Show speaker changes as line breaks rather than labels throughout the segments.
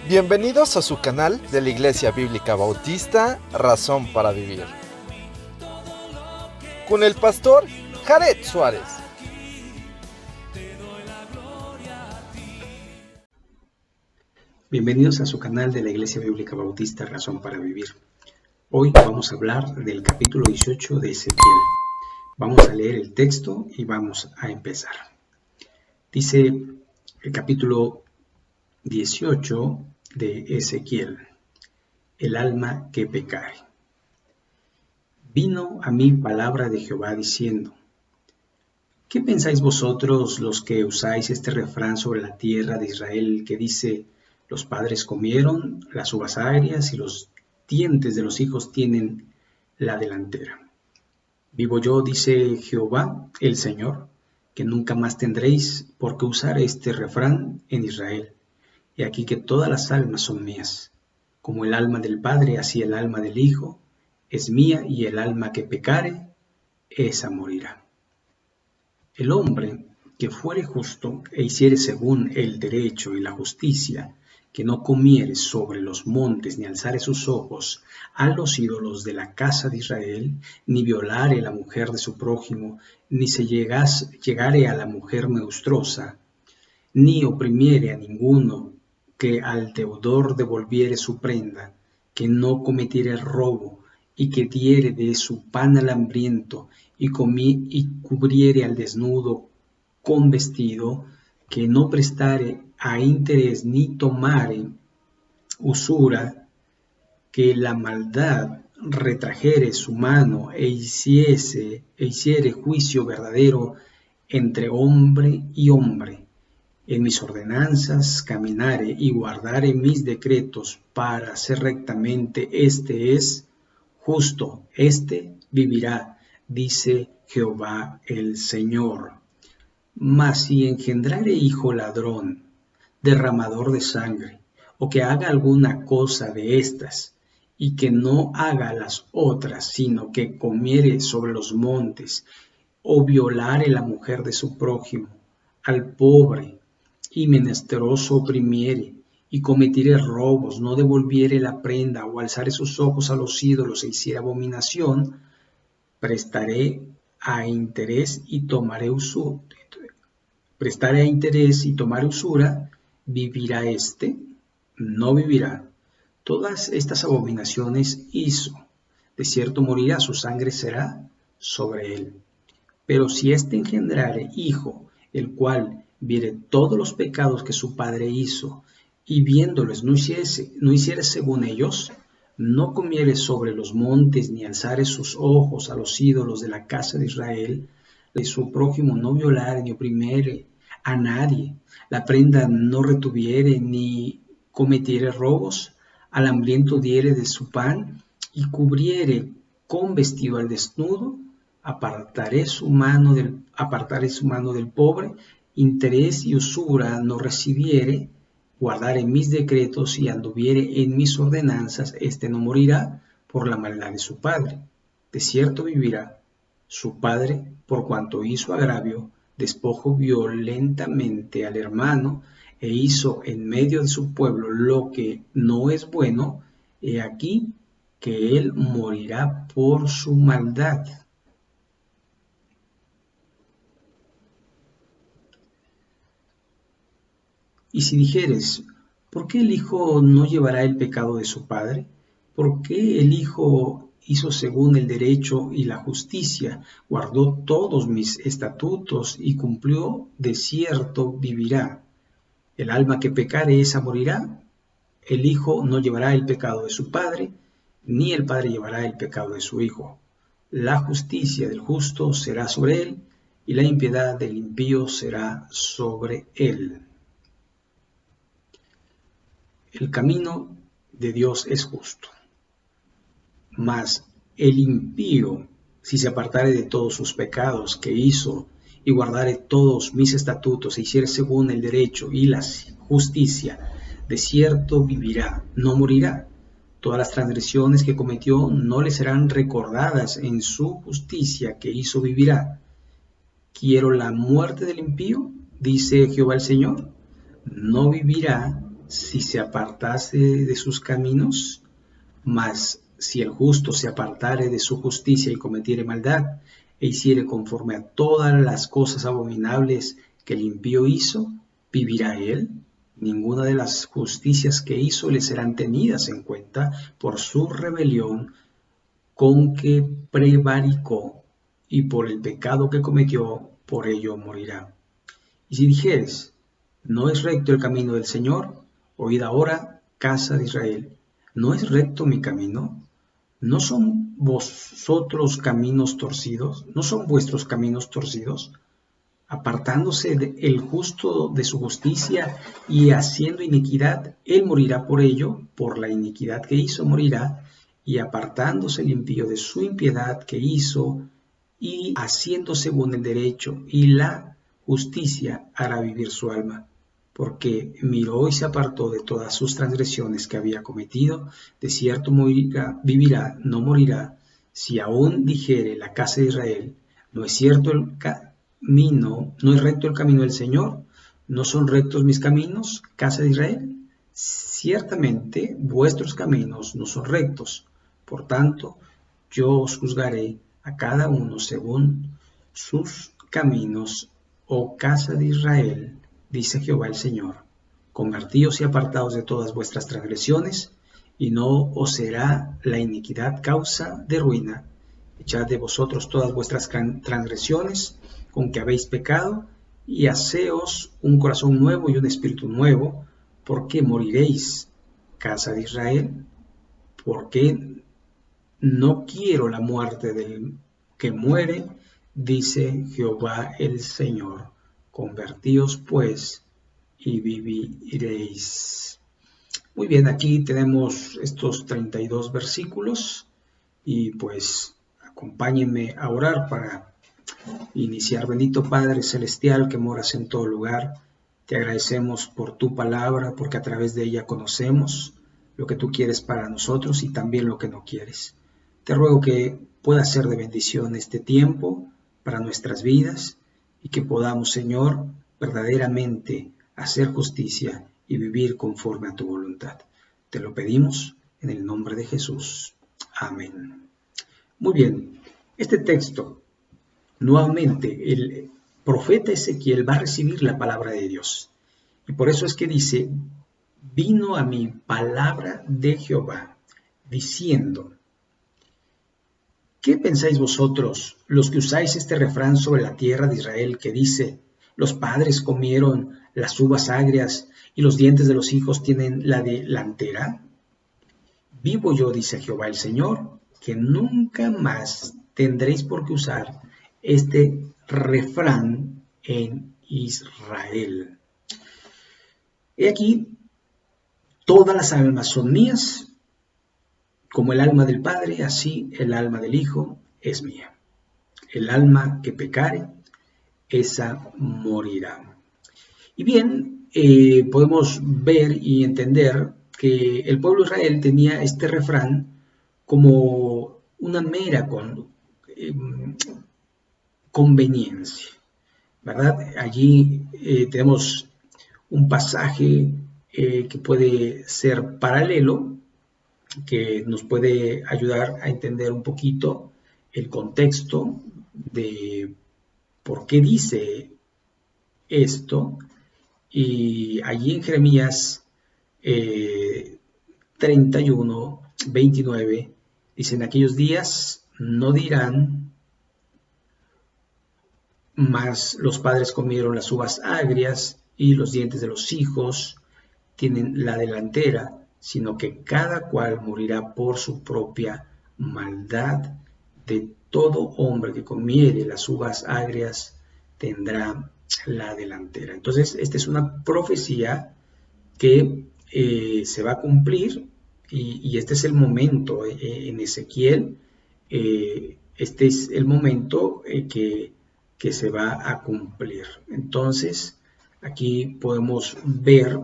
Bienvenidos a su canal de la Iglesia Bíblica Bautista, Razón para Vivir, con el pastor Jared Suárez.
Bienvenidos a su canal de la Iglesia Bíblica Bautista, Razón para Vivir. Hoy vamos a hablar del capítulo 18 de Ezequiel. Vamos a leer el texto y vamos a empezar. Dice el capítulo 18 de Ezequiel: el alma que pecare. Vino a mí palabra de Jehová diciendo: ¿qué pensáis vosotros los que usáis este refrán sobre la tierra de Israel que dice: los padres comieron las uvas agrias y los dientes de los hijos tienen la delantera? Vivo yo, dice Jehová el Señor, que nunca más tendréis por qué usar este refrán en Israel. He aquí que todas las almas son mías. Como el alma del Padre, así el alma del Hijo es mía, y el alma que pecare, esa morirá. El hombre que fuere justo e hiciere según el derecho y la justicia, que no comiere sobre los montes, ni alzare sus ojos a los ídolos de la casa de Israel, ni violare la mujer de su prójimo, ni se llegare a la mujer menstruosa, ni oprimiere a ninguno, que al deudor devolviere su prenda, que no cometiere robo, y que diere de su pan al hambriento, y cubriere al desnudo con vestido, que no prestare a interés ni tomare usura, que la maldad retrajere su mano e hiciere juicio verdadero entre hombre y hombre. En mis ordenanzas caminare y guardare mis decretos para hacer rectamente, este es justo, este vivirá, dice Jehová el Señor. Mas si engendrare hijo ladrón, derramador de sangre, o que haga alguna cosa de estas, y que no haga las otras, sino que comiere sobre los montes, o violare la mujer de su prójimo, al pobre y menesteroso oprimiere, y cometiere robos, no devolviere la prenda, o alzare sus ojos a los ídolos, e hiciere abominación, prestaré a interés y tomaré usura, ¿vivirá éste? No vivirá. Todas estas abominaciones hizo, de cierto morirá, su sangre será sobre él. Pero si éste engendrare hijo, el cual viere todos los pecados que su padre hizo, y viéndolos no hiciere según ellos, no comiere sobre los montes, ni alzare sus ojos a los ídolos de la casa de Israel, de su prójimo no violare, ni oprimiere a nadie, la prenda no retuviere, ni cometiere robos, al hambriento diere de su pan, y cubriere con vestido al desnudo, apartaré su mano del pobre, interés y usura no recibiere, guardare mis decretos y anduviere en mis ordenanzas, éste no morirá por la maldad de su padre. De cierto vivirá. Su padre, por cuanto hizo agravio, despojó violentamente al hermano, e hizo en medio de su pueblo lo que no es bueno, he aquí que él morirá por su maldad. Y si dijeres: ¿por qué el hijo no llevará el pecado de su padre? ¿Por qué el hijo hizo según el derecho y la justicia, guardó todos mis estatutos y cumplió? De cierto vivirá. El alma que pecare, esa morirá. El hijo no llevará el pecado de su padre, ni el padre llevará el pecado de su hijo. La justicia del justo será sobre él, y la impiedad del impío será sobre él. El camino de Dios es justo, mas el impío, si se apartare de todos sus pecados que hizo, y guardare todos mis estatutos, e hiciere según el derecho y la justicia, de cierto vivirá, no morirá. Todas las transgresiones que cometió no le serán recordadas, en su justicia que hizo vivirá. ¿Quiero la muerte del impío?, dice Jehová el Señor. No vivirá, si se apartase de sus caminos? Mas si el justo se apartare de su justicia y cometiere maldad, e hiciere conforme a todas las cosas abominables que el impío hizo, ¿vivirá él? Ninguna de las justicias que hizo le serán tenidas en cuenta por su rebelión con que prevaricó, y por el pecado que cometió, por ello morirá. Y si dijeres, no es recto el camino del Señor, oíd ahora, casa de Israel, ¿no es recto mi camino? ¿No son vosotros caminos torcidos? ¿No son vuestros caminos torcidos? Apartándose el justo de su justicia y haciendo iniquidad, él morirá por ello, por la iniquidad que hizo morirá, y apartándose el impío de su impiedad que hizo, y haciendo según el derecho y la justicia, hará vivir su alma. Porque miró y se apartó de todas sus transgresiones que había cometido, de cierto vivirá, no morirá. Si aún dijere la casa de Israel, no es cierto el camino, no es recto el camino del Señor, no son rectos mis caminos, casa de Israel. Ciertamente vuestros caminos no son rectos. Por tanto, yo os juzgaré a cada uno según sus caminos, oh casa de Israel, dice Jehová el Señor. Convertíos y apartaos de todas vuestras transgresiones, y no os será la iniquidad causa de ruina. Echad de vosotros todas vuestras transgresiones con que habéis pecado, y haceos un corazón nuevo y un espíritu nuevo, porque moriréis, casa de Israel, porque no quiero la muerte del que muere, dice Jehová el Señor. Convertíos pues y viviréis. Muy bien, aquí tenemos estos 32 versículos y pues acompáñenme a orar para iniciar. Bendito Padre Celestial que moras en todo lugar, te agradecemos por tu palabra, porque a través de ella conocemos lo que tú quieres para nosotros y también lo que no quieres. Te ruego que pueda ser de bendición este tiempo para nuestras vidas y que podamos, Señor, verdaderamente hacer justicia y vivir conforme a tu voluntad. Te lo pedimos en el nombre de Jesús. Amén. Muy bien, este texto, nuevamente, el profeta Ezequiel va a recibir la palabra de Dios. Y por eso es que dice, vino a mí palabra de Jehová, diciendo, ¿qué pensáis vosotros, los que usáis este refrán sobre la tierra de Israel, que dice, los padres comieron las uvas agrias y los dientes de los hijos tienen la delantera? Vivo yo, dice Jehová el Señor, que nunca más tendréis por qué usar este refrán en Israel. He aquí, todas las almas son mías, como el alma del Padre, así el alma del Hijo es mía. El alma que pecare, esa morirá. Y bien, podemos ver y entender que el pueblo de Israel tenía este refrán como una mera conveniencia, ¿verdad? Allí tenemos un pasaje que puede ser paralelo, que nos puede ayudar a entender un poquito el contexto de por qué dice esto. Y allí en Jeremías 31, 29, dice, en aquellos días no dirán, mas los padres comieron las uvas agrias y los dientes de los hijos tienen la delantera, sino que cada cual morirá por su propia maldad. De todo hombre que comiere las uvas agrias tendrá la delantera. Entonces, esta es una profecía que se va a cumplir y este es el momento en Ezequiel, este es el momento que se va a cumplir. Entonces, aquí podemos ver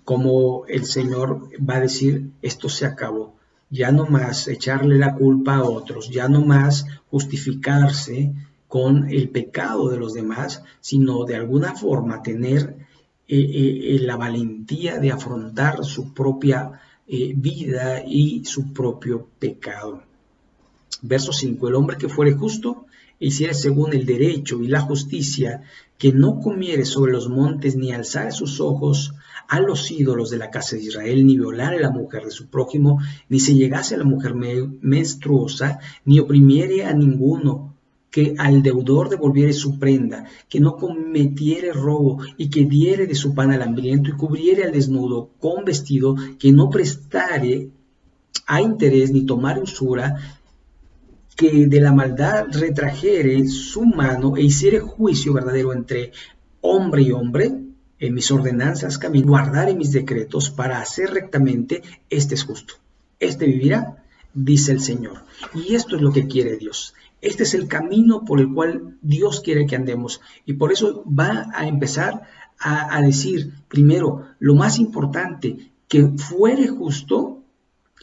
cómo el Señor va a decir, esto se acabó. Ya no más echarle la culpa a otros, ya no más justificarse con el pecado de los demás, sino de alguna forma tener la valentía de afrontar su propia vida y su propio pecado. Verso 5, el hombre que fuere justo e hiciere según el derecho y la justicia, que no comiere sobre los montes, ni alzare sus ojos a los ídolos de la casa de Israel, ni violare a la mujer de su prójimo, ni se llegase a la mujer menstruosa, ni oprimiere a ninguno, que al deudor devolviere su prenda, que no cometiere robo, y que diere de su pan al hambriento, y cubriere al desnudo con vestido, que no prestare a interés, ni tomare usura, que de la maldad retrajere su mano, e hiciere juicio verdadero entre hombre y hombre, en mis ordenanzas camino, guardare mis decretos para hacer rectamente, este es justo, este vivirá, dice el Señor. Y esto es lo que quiere Dios. Este es el camino por el cual Dios quiere que andemos. Y por eso va a empezar a decir, primero, lo más importante, que fuere justo.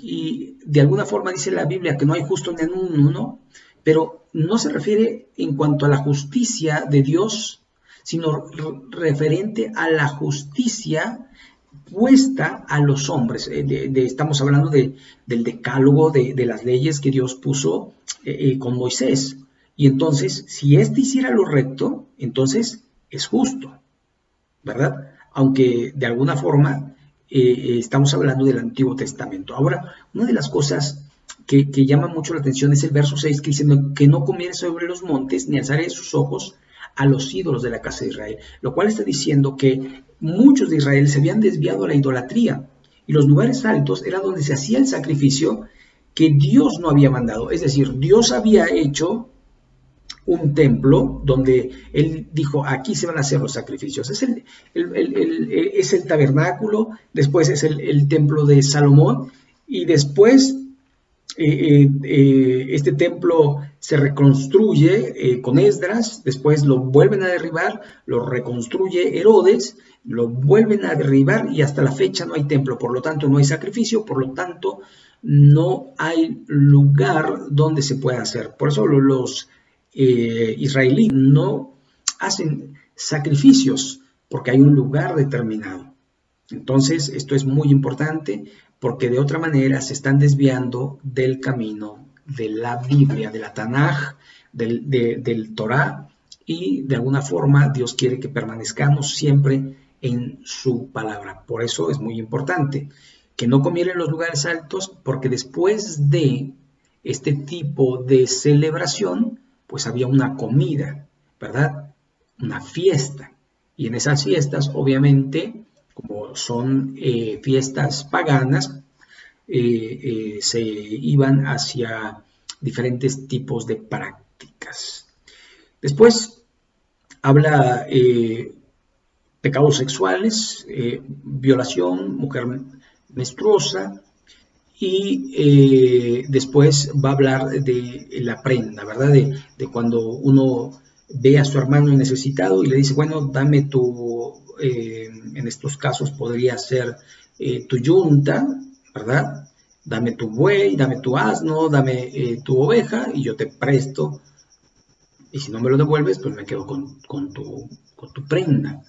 Y de alguna forma dice la Biblia que no hay justo ni en uno, pero no se refiere en cuanto a la justicia de Dios, sino referente a la justicia puesta a los hombres. Estamos hablando del decálogo, de las leyes que Dios puso con Moisés. Y entonces, si éste hiciera lo recto, entonces es justo, ¿verdad? Aunque de alguna forma estamos hablando del Antiguo Testamento. Ahora, una de las cosas que llama mucho la atención es el verso 6, que dice que no comiere sobre los montes, ni alzare sus ojos a los ídolos de la casa de Israel, lo cual está diciendo que muchos de Israel se habían desviado a la idolatría, y los lugares altos era donde se hacía el sacrificio que Dios no había mandado. Es decir, Dios había hecho un templo donde él dijo, aquí se van a hacer los sacrificios. Es el tabernáculo, después es el templo de Salomón, y después este templo se reconstruye con Esdras, después lo vuelven a derribar, lo reconstruye Herodes, lo vuelven a derribar y hasta la fecha no hay templo, por lo tanto no hay sacrificio, por lo tanto no hay lugar donde se pueda hacer. Por eso los israelíes no hacen sacrificios porque hay un lugar determinado. Entonces esto es muy importante porque de otra manera se están desviando del camino de la Biblia, de la Tanaj, del Torah, y de alguna forma Dios quiere que permanezcamos siempre en su palabra. Por eso es muy importante que no comieren en los lugares altos, porque después de este tipo de celebración pues había una comida, ¿verdad? Una fiesta. Y en esas fiestas, obviamente, como son fiestas paganas, se iban hacia diferentes tipos de prácticas. Después habla pecados sexuales, violación, mujer menstruosa, y después va a hablar de la prenda, ¿verdad? De cuando uno ve a su hermano necesitado y le dice, bueno, dame tu, en estos casos podría ser tu yunta, ¿verdad? Dame tu buey, dame tu asno, dame tu oveja y yo te presto. Y si no me lo devuelves, pues me quedo con tu prenda.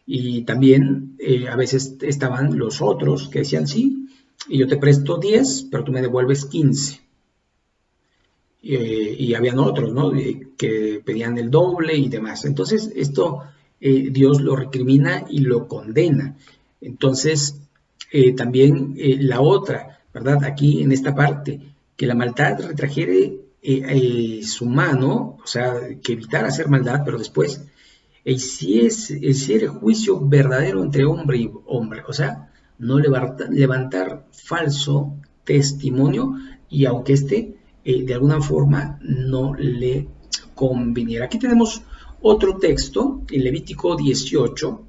Y también a veces estaban los otros que decían, sí, y yo te presto 10, pero tú me devuelves 15. Y habían otros, ¿no? Que pedían el doble y demás. Entonces, esto Dios lo recrimina y lo condena. Entonces, también la otra, ¿verdad? Aquí en esta parte, que la maldad retrajere su mano, o sea, que evitara hacer maldad, pero después, hiciere juicio verdadero entre hombre y hombre, o sea, no levantar falso testimonio, y aunque de alguna forma no le conviniera. Aquí tenemos otro texto, en Levítico 18,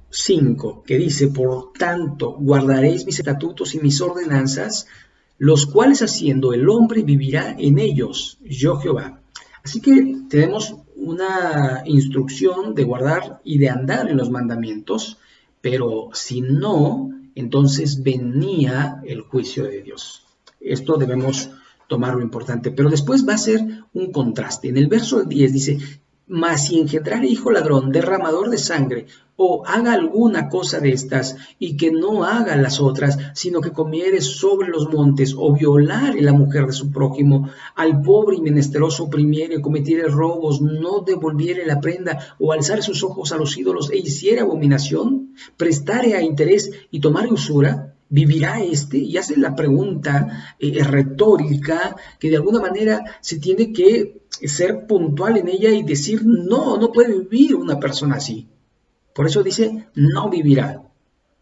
5, que dice, por tanto, guardaréis mis estatutos y mis ordenanzas, los cuales haciendo el hombre vivirá en ellos, yo Jehová. Así que tenemos una instrucción de guardar y de andar en los mandamientos, pero si no, entonces venía el juicio de Dios. Esto debemos tomarlo importante, pero después va a ser un contraste. En el verso 10 dice, Mas si engendrare hijo ladrón, derramador de sangre, o haga alguna cosa de estas, y que no haga las otras, sino que comiere sobre los montes, o violare la mujer de su prójimo, al pobre y menesteroso oprimiere, cometiere robos, no devolviere la prenda, o alzare sus ojos a los ídolos, e hiciere abominación, prestare a interés y tomare usura, ¿vivirá éste? Y hace la pregunta retórica que de alguna manera se tiene que ser puntual en ella y decir, no, no puede vivir una persona así. Por eso dice, no vivirá.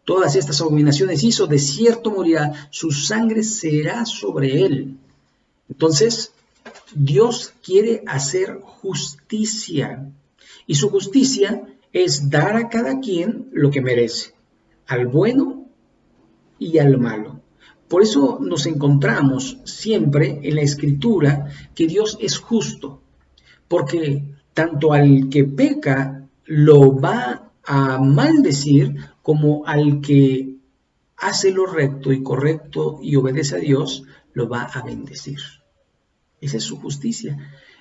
Todas estas abominaciones hizo, de cierto morirá, su sangre será sobre él. Entonces, Dios quiere hacer justicia. Y su justicia es dar a cada quien lo que merece, al bueno y al malo. Por eso nos encontramos siempre en la Escritura que Dios es justo, porque tanto al que peca lo va a maldecir, como al que hace lo recto y correcto y obedece a Dios, lo va a bendecir. Esa es su justicia.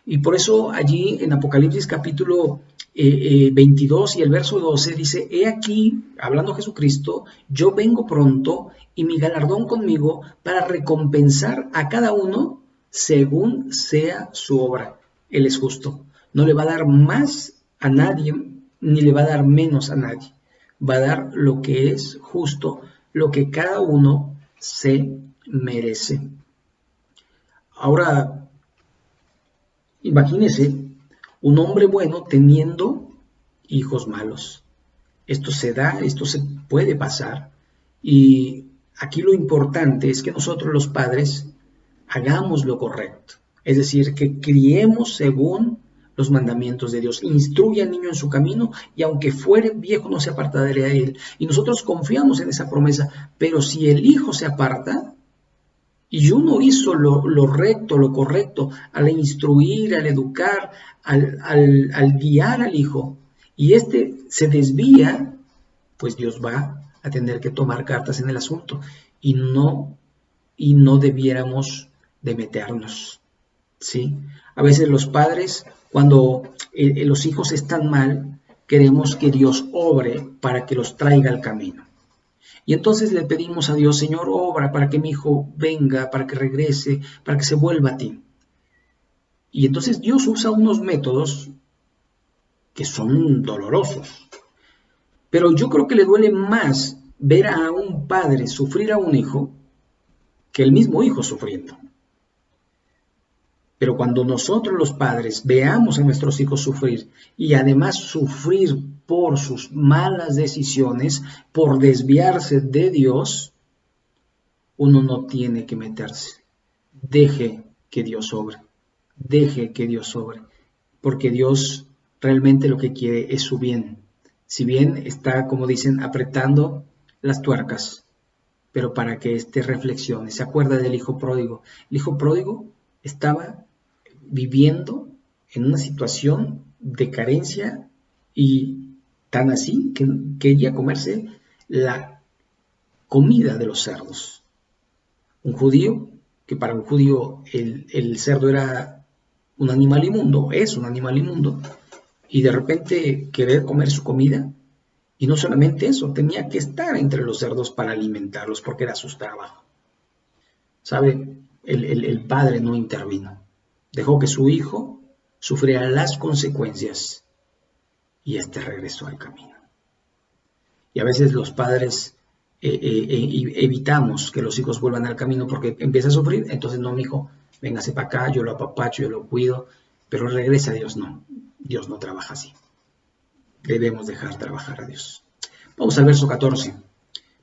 Y por eso allí en Apocalipsis capítulo 22 y el verso 12 dice, he aquí, hablando Jesucristo, yo vengo pronto y mi galardón conmigo para recompensar a cada uno según sea su obra. Él es justo. No le va a dar más a nadie, ni le va a dar menos a nadie. Va a dar lo que es justo, lo que cada uno se merece. Ahora, imagínese un hombre bueno teniendo hijos malos. Esto se da, esto se puede pasar. Y aquí lo importante es que nosotros los padres hagamos lo correcto. Es decir, que criemos según los mandamientos de Dios. Instruye al niño en su camino y aunque fuere viejo no se apartará de él. Y nosotros confiamos en esa promesa. Pero si el hijo se aparta, y uno hizo lo recto, lo correcto, al instruir, al educar, al guiar al hijo, y éste se desvía, pues Dios va a tener que tomar cartas en el asunto, y no debiéramos de meternos, ¿sí? A veces los padres, cuando los hijos están mal, queremos que Dios obre para que los traiga al camino. Y entonces le pedimos a Dios, Señor, obra para que mi hijo venga, para que regrese, para que se vuelva a ti. Y entonces Dios usa unos métodos que son dolorosos. Pero yo creo que le duele más ver a un padre sufrir a un hijo que el mismo hijo sufriendo. Pero cuando nosotros los padres veamos a nuestros hijos sufrir y además sufrir por sus malas decisiones, por desviarse de Dios, uno no tiene que meterse. Deje que Dios obre. Deje que Dios obre. Porque Dios realmente lo que quiere es su bien. Si bien está, como dicen, apretando las tuercas, pero para que éste reflexione. ¿Se acuerda del hijo pródigo? El hijo pródigo estaba viviendo en una situación de carencia y tan así que quería comerse la comida de los cerdos. Un judío, que para un judío el cerdo era un animal inmundo, es un animal inmundo, y de repente querer comer su comida, y no solamente eso, tenía que estar entre los cerdos para alimentarlos porque era su trabajo. ¿Sabe? El padre no intervino. Dejó que su hijo sufriera las consecuencias y éste regresó al camino. Y a veces los padres evitamos que los hijos vuelvan al camino porque empieza a sufrir, entonces no, mi hijo, véngase para acá, yo lo apapacho, yo lo cuido, pero regresa a Dios, no. Dios no trabaja así. Debemos dejar trabajar a Dios. Vamos al verso 14.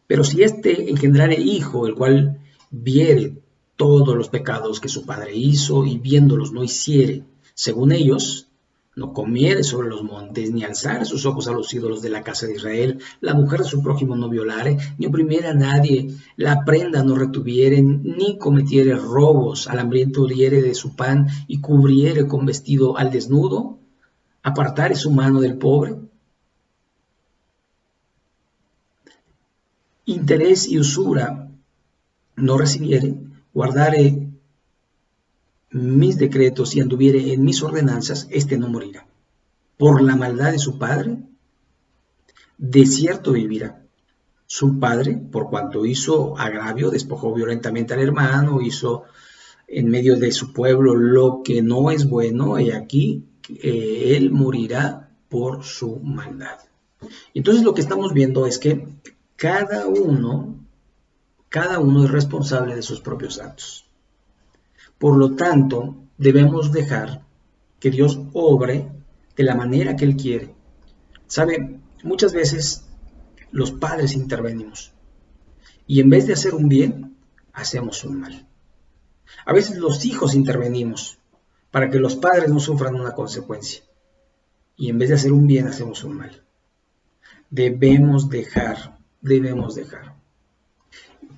Pero si éste engendrare hijo, el cual viere todos los pecados que su padre hizo y viéndolos no hiciere, según ellos, no comiere sobre los montes, ni alzare sus ojos a los ídolos de la casa de Israel, la mujer de su prójimo no violare, ni oprimiere a nadie, la prenda no retuviere, ni cometiere robos, al hambriento diere de su pan y cubriere con vestido al desnudo, apartare su mano del pobre, interés y usura no recibiere, guardare mis decretos y anduviere en mis ordenanzas, éste no morirá. por la maldad de su padre, de cierto vivirá. Su padre, por cuanto hizo agravio, despojó violentamente al hermano, hizo en medio de su pueblo lo que no es bueno, y aquí él morirá por su maldad. Entonces lo que estamos viendo es que cada uno es responsable de sus propios actos. Por lo tanto, debemos dejar que Dios obre de la manera que Él quiere. ¿Sabe? Muchas veces los padres intervenimos y en vez de hacer un bien, hacemos un mal. A veces los hijos intervenimos para que los padres no sufran una consecuencia y en vez de hacer un bien, hacemos un mal. Debemos dejar.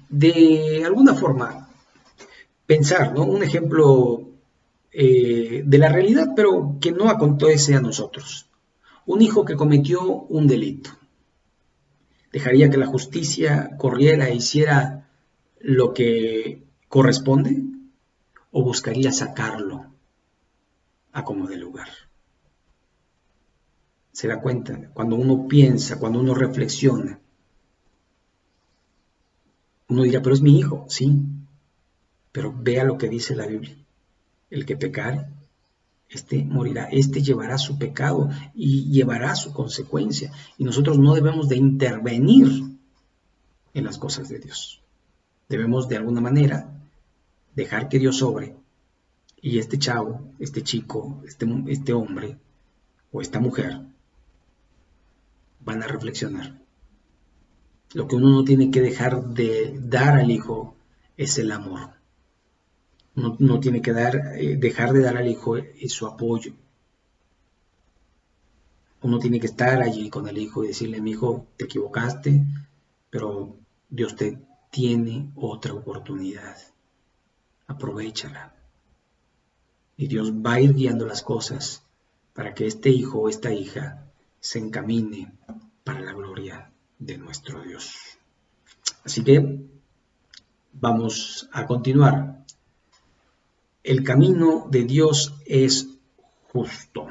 De alguna forma, pensar, ¿no? Un ejemplo de la realidad, pero que no acontece a nosotros. Un hijo que cometió un delito. ¿Dejaría que la justicia corriera e hiciera lo que corresponde? ¿O buscaría sacarlo a como de lugar? ¿Se da cuenta? Cuando uno piensa, cuando uno reflexiona, uno dirá, pero es mi hijo, sí, pero vea lo que dice la Biblia. El que pecare, este morirá, este llevará su pecado y llevará su consecuencia. Y nosotros no debemos de intervenir en las cosas de Dios. Debemos de alguna manera dejar que Dios obre y este chavo, este chico, este hombre o esta mujer van a reflexionar. Lo que uno no tiene que dejar de dar al hijo es el amor. No tiene que dejar de dar al hijo su apoyo. Uno tiene que estar allí con el hijo y decirle, mi hijo, te equivocaste, pero Dios te tiene otra oportunidad. Aprovéchala. Y Dios va a ir guiando las cosas para que este hijo o esta hija se encamine para la gloria de nuestro Dios. Así que vamos a continuar. El camino de Dios es justo.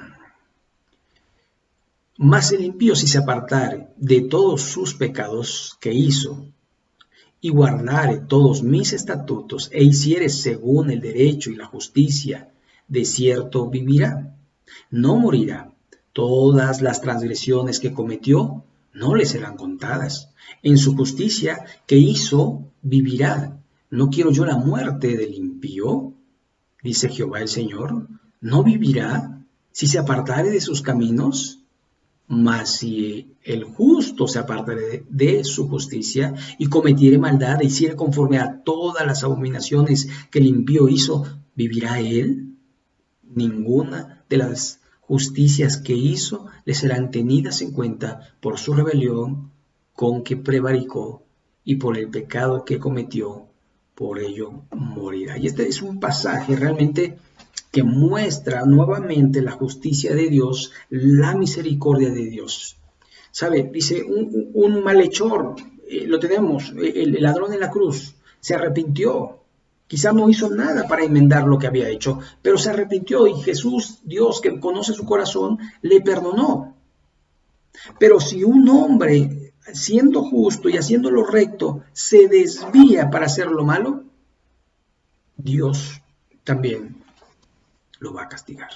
Mas el impío, si se apartare de todos sus pecados que hizo, y guardare todos mis estatutos, e hiciere según el derecho y la justicia, de cierto vivirá, no morirá. Todas las transgresiones que cometió no le serán contadas. En su justicia que hizo vivirá. ¿No quiero yo la muerte del impío? Dice Jehová el Señor. ¿No vivirá si se apartare de sus caminos? Mas si el justo se apartare de su justicia y cometiere maldad e hiciere conforme a todas las abominaciones que el impío hizo, ¿vivirá él? Ninguna de las justicias que hizo le serán tenidas en cuenta por su rebelión con que prevaricó y por el pecado que cometió, por ello morirá. Y este es un pasaje realmente que muestra nuevamente la justicia de Dios, la misericordia de Dios. ¿Sabe? Dice, un malhechor, lo tenemos, el ladrón en la cruz, se arrepintió. Quizá no hizo nada para enmendar lo que había hecho, pero se arrepintió y Jesús, Dios que conoce su corazón, le perdonó. Pero si un hombre, siendo justo y haciendo lo recto, se desvía para hacer lo malo, Dios también lo va a castigar.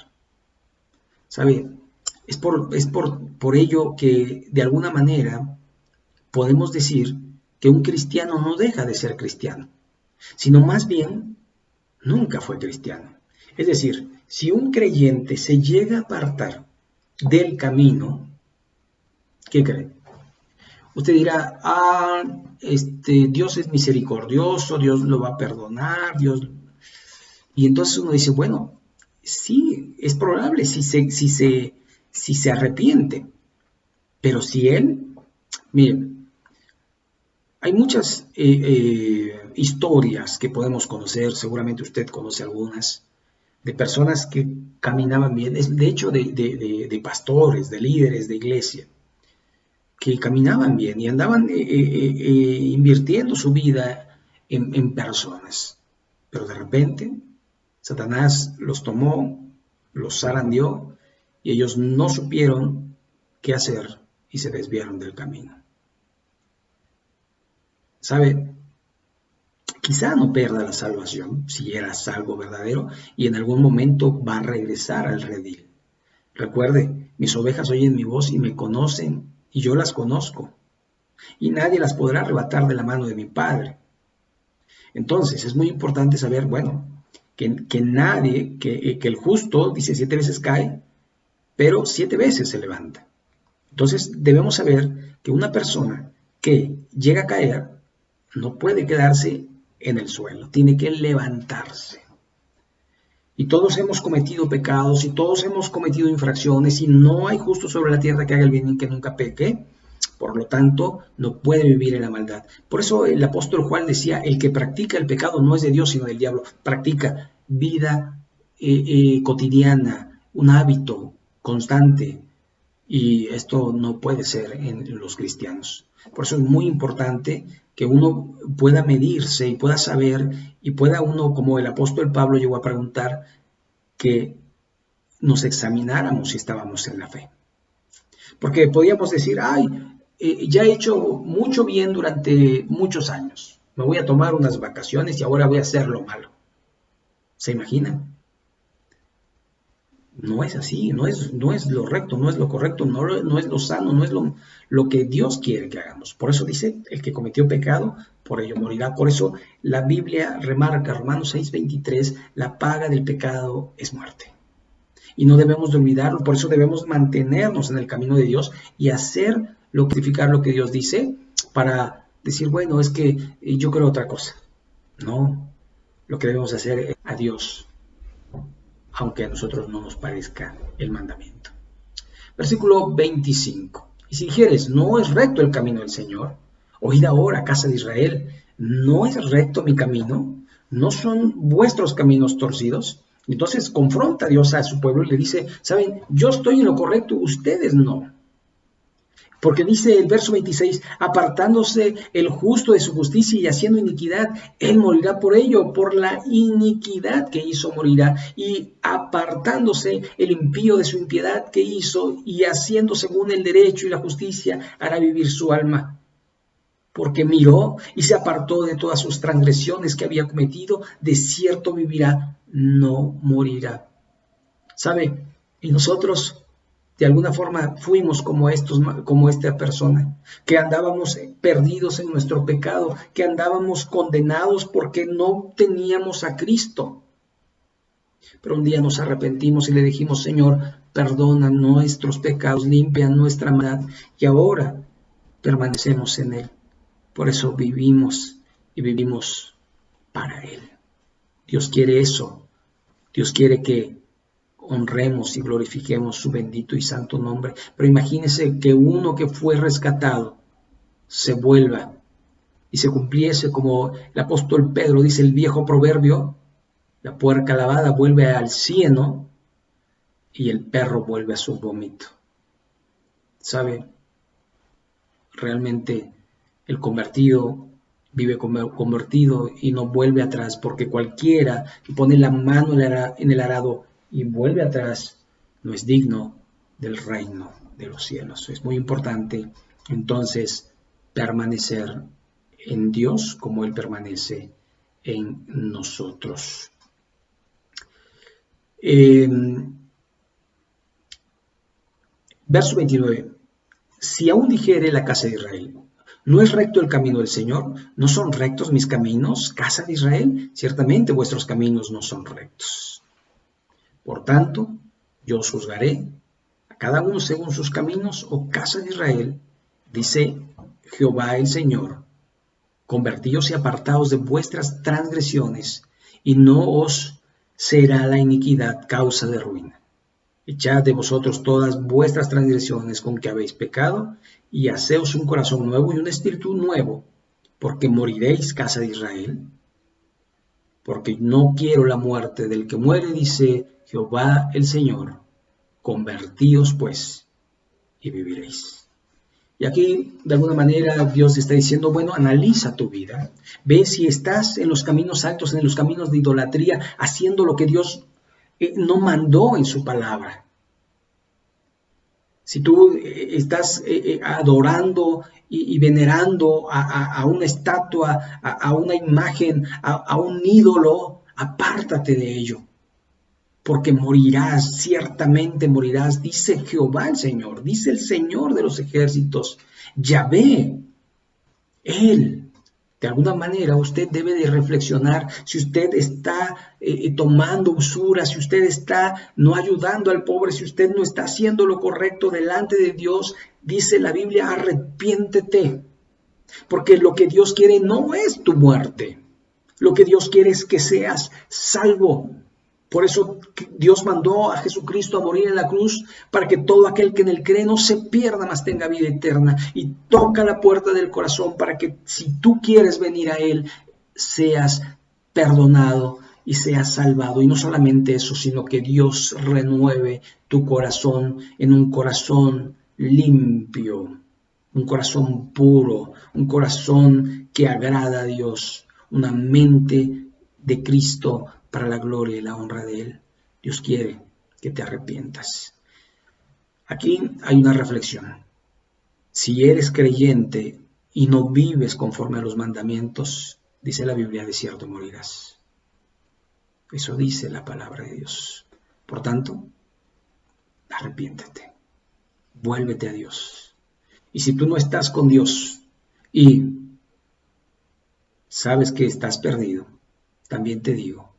¿Sabe? Es por ello que de alguna manera podemos decir que un cristiano no deja de ser cristiano, sino más bien nunca fue cristiano. Es decir, si un creyente se llega a apartar del camino, ¿qué cree? Usted dirá, Dios es misericordioso, Dios lo va a perdonar, Dios... Y entonces uno dice, bueno, sí, es probable si se arrepiente, pero si él, miren, hay muchas historias que podemos conocer, seguramente usted conoce algunas, de personas que caminaban bien, de hecho de pastores, de líderes de iglesia, que caminaban bien y andaban invirtiendo su vida en personas, pero de repente Satanás los tomó, los zarandeó y ellos no supieron qué hacer y se desviaron del camino. ¿Sabe? Quizá no pierda la salvación si era salvo verdadero y en algún momento va a regresar al redil. Recuerde, mis ovejas oyen mi voz y me conocen y yo las conozco y nadie las podrá arrebatar de la mano de mi Padre. Entonces es muy importante saber, bueno, que nadie, que el justo, dice 7 veces cae, pero 7 veces se levanta. Entonces debemos saber que una persona que llega a caer no puede quedarse en el suelo, tiene que levantarse. Y todos hemos cometido pecados y todos hemos cometido infracciones y no hay justo sobre la tierra que haga el bien y que nunca peque. Por lo tanto, no puede vivir en la maldad. Por eso el apóstol Juan decía, el que practica el pecado no es de Dios sino del diablo. Practica vida cotidiana, un hábito constante. Y esto no puede ser en los cristianos. Por eso es muy importante que uno pueda medirse y pueda saber y pueda uno, como el apóstol Pablo llegó a preguntar, que nos examináramos si estábamos en la fe. Porque podíamos decir, ya he hecho mucho bien durante muchos años. Me voy a tomar unas vacaciones y ahora voy a hacer lo malo. ¿Se imaginan? No es así, no es lo recto, no es lo correcto, no es lo sano, no es lo que Dios quiere que hagamos. Por eso dice, el que cometió pecado, por ello morirá. Por eso la Biblia remarca, Romanos 6:23, la paga del pecado es muerte. Y no debemos de olvidarlo, por eso debemos mantenernos en el camino de Dios y rectificar lo que Dios dice para decir, bueno, es que yo creo otra cosa. No, lo que debemos hacer es a Dios, aunque a nosotros no nos parezca el mandamiento. Versículo 25. Y si dijeres, no es recto el camino del Señor, oíd ahora, casa de Israel, ¿no es recto mi camino? ¿No son vuestros caminos torcidos? Entonces confronta a Dios a su pueblo y le dice, ¿saben? Yo estoy en lo correcto, ustedes no. Porque dice el verso 26, apartándose el justo de su justicia y haciendo iniquidad, él morirá por ello, por la iniquidad que hizo morirá. Y apartándose el impío de su impiedad que hizo y haciendo según el derecho y la justicia, hará vivir su alma. Porque miró y se apartó de todas sus transgresiones que había cometido, de cierto vivirá, no morirá. ¿Sabe? Y nosotros de alguna forma fuimos como esta persona, que andábamos perdidos en nuestro pecado, que andábamos condenados porque no teníamos a Cristo. Pero un día nos arrepentimos y le dijimos, Señor, perdona nuestros pecados, limpia nuestra maldad, y ahora permanecemos en Él. Por eso vivimos y vivimos para Él. Dios quiere eso. Dios quiere que honremos y glorifiquemos su bendito y santo nombre. Pero imagínense que uno que fue rescatado se vuelva y se cumpliese como el apóstol Pedro dice el viejo proverbio, la puerca lavada vuelve al cieno y el perro vuelve a su vómito. ¿Sabe? Realmente el convertido vive convertido y no vuelve atrás, porque cualquiera que pone la mano en el arado y vuelve atrás no es digno del reino de los cielos. Es muy importante entonces permanecer en Dios como Él permanece en nosotros. Verso 29. Si aún dijere la casa de Israel, ¿no es recto el camino del Señor? ¿No son rectos mis caminos, casa de Israel? Ciertamente vuestros caminos no son rectos. Por tanto, yo os juzgaré a cada uno según sus caminos, oh casa de Israel, dice Jehová el Señor, convertíos y apartaos de vuestras transgresiones, y no os será la iniquidad causa de ruina. Echad de vosotros todas vuestras transgresiones con que habéis pecado, y haceos un corazón nuevo y un espíritu nuevo, porque moriréis, casa de Israel. Porque no quiero la muerte del que muere, dice Jehová el Señor. Convertíos pues y viviréis. Y aquí de alguna manera Dios está diciendo, bueno, analiza tu vida, ve si estás en los caminos altos, en los caminos de idolatría, haciendo lo que Dios no mandó en su palabra. si tú estás adorando y venerando a una estatua, a una imagen, a un ídolo, apártate de ello, porque morirás, ciertamente morirás, dice Jehová el Señor, dice el Señor de los ejércitos, Yahvé, Él. De alguna manera usted debe de reflexionar si usted está tomando usura, si usted está no ayudando al pobre, si usted no está haciendo lo correcto delante de Dios. Dice la Biblia, arrepiéntete, porque lo que Dios quiere no es tu muerte. Lo que Dios quiere es que seas salvo. Por eso Dios mandó a Jesucristo a morir en la cruz, para que todo aquel que en él cree no se pierda, mas tenga vida eterna. Y toca la puerta del corazón para que, si tú quieres venir a él, seas perdonado y seas salvado. Y no solamente eso, sino que Dios renueve tu corazón en un corazón limpio, un corazón puro, un corazón que agrada a Dios, una mente de Cristo para la gloria y la honra de Él. Dios quiere que te arrepientas. Aquí hay una reflexión. Si eres creyente y no vives conforme a los mandamientos, dice la Biblia, de cierto morirás. Eso dice la palabra de Dios. Por tanto, arrepiéntete. Vuélvete a Dios. Y si tú no estás con Dios y sabes que estás perdido, también te digo,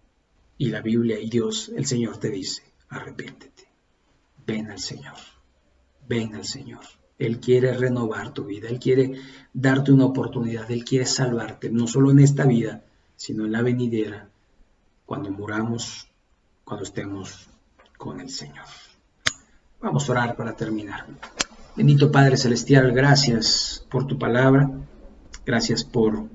y la Biblia y Dios, el Señor te dice, arrepiéntete, ven al Señor, ven al Señor. Él quiere renovar tu vida, Él quiere darte una oportunidad, Él quiere salvarte, no solo en esta vida, sino en la venidera, cuando muramos, cuando estemos con el Señor. Vamos a orar para terminar. Bendito Padre Celestial, gracias por tu palabra, gracias por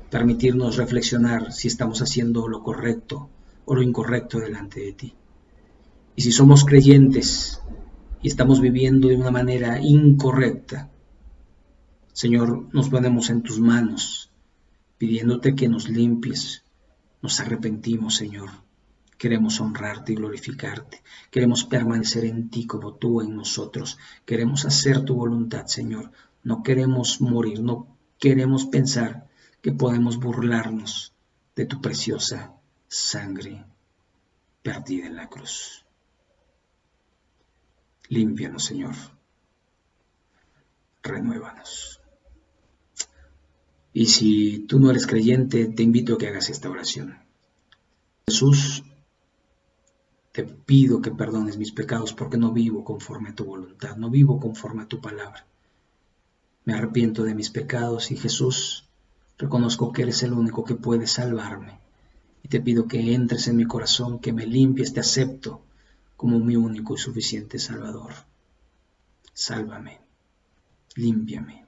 permitirnos reflexionar si estamos haciendo lo correcto o lo incorrecto delante de ti. Y si somos creyentes y estamos viviendo de una manera incorrecta, Señor, nos ponemos en tus manos, pidiéndote que nos limpies. Nos arrepentimos, Señor. Queremos honrarte y glorificarte. Queremos permanecer en ti como tú en nosotros. Queremos hacer tu voluntad, Señor. No queremos morir, no queremos pensar que podemos burlarnos de tu preciosa sangre perdida en la cruz. Límpianos, Señor. Renuévanos. Y si tú no eres creyente, te invito a que hagas esta oración. Jesús, te pido que perdones mis pecados porque no vivo conforme a tu voluntad, no vivo conforme a tu palabra. Me arrepiento de mis pecados y Jesús, reconozco que eres el único que puede salvarme. Y te pido que entres en mi corazón, que me limpies, te acepto como mi único y suficiente Salvador. Sálvame, límpiame.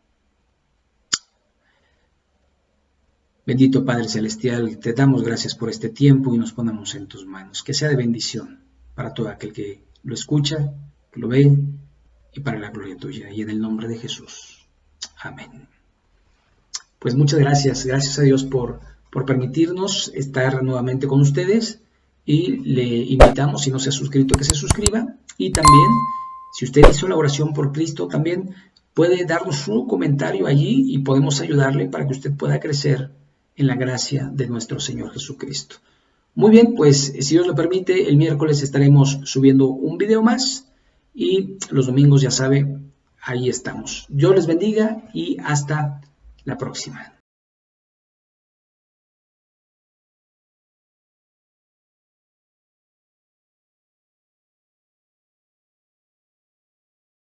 Bendito Padre Celestial, te damos gracias por este tiempo y nos ponemos en tus manos. Que sea de bendición para todo aquel que lo escucha, que lo ve, y para la gloria tuya. Y en el nombre de Jesús. Amén. Pues muchas gracias. Gracias a Dios por permitirnos estar nuevamente con ustedes. Y le invitamos, si no se ha suscrito, que se suscriba. Y también, si usted hizo la oración por Cristo, también puede darnos su comentario allí y podemos ayudarle para que usted pueda crecer en la gracia de nuestro Señor Jesucristo. Muy bien, pues si Dios lo permite, el miércoles estaremos subiendo un video más y los domingos, ya sabe, ahí estamos. Dios les bendiga y hasta la próxima.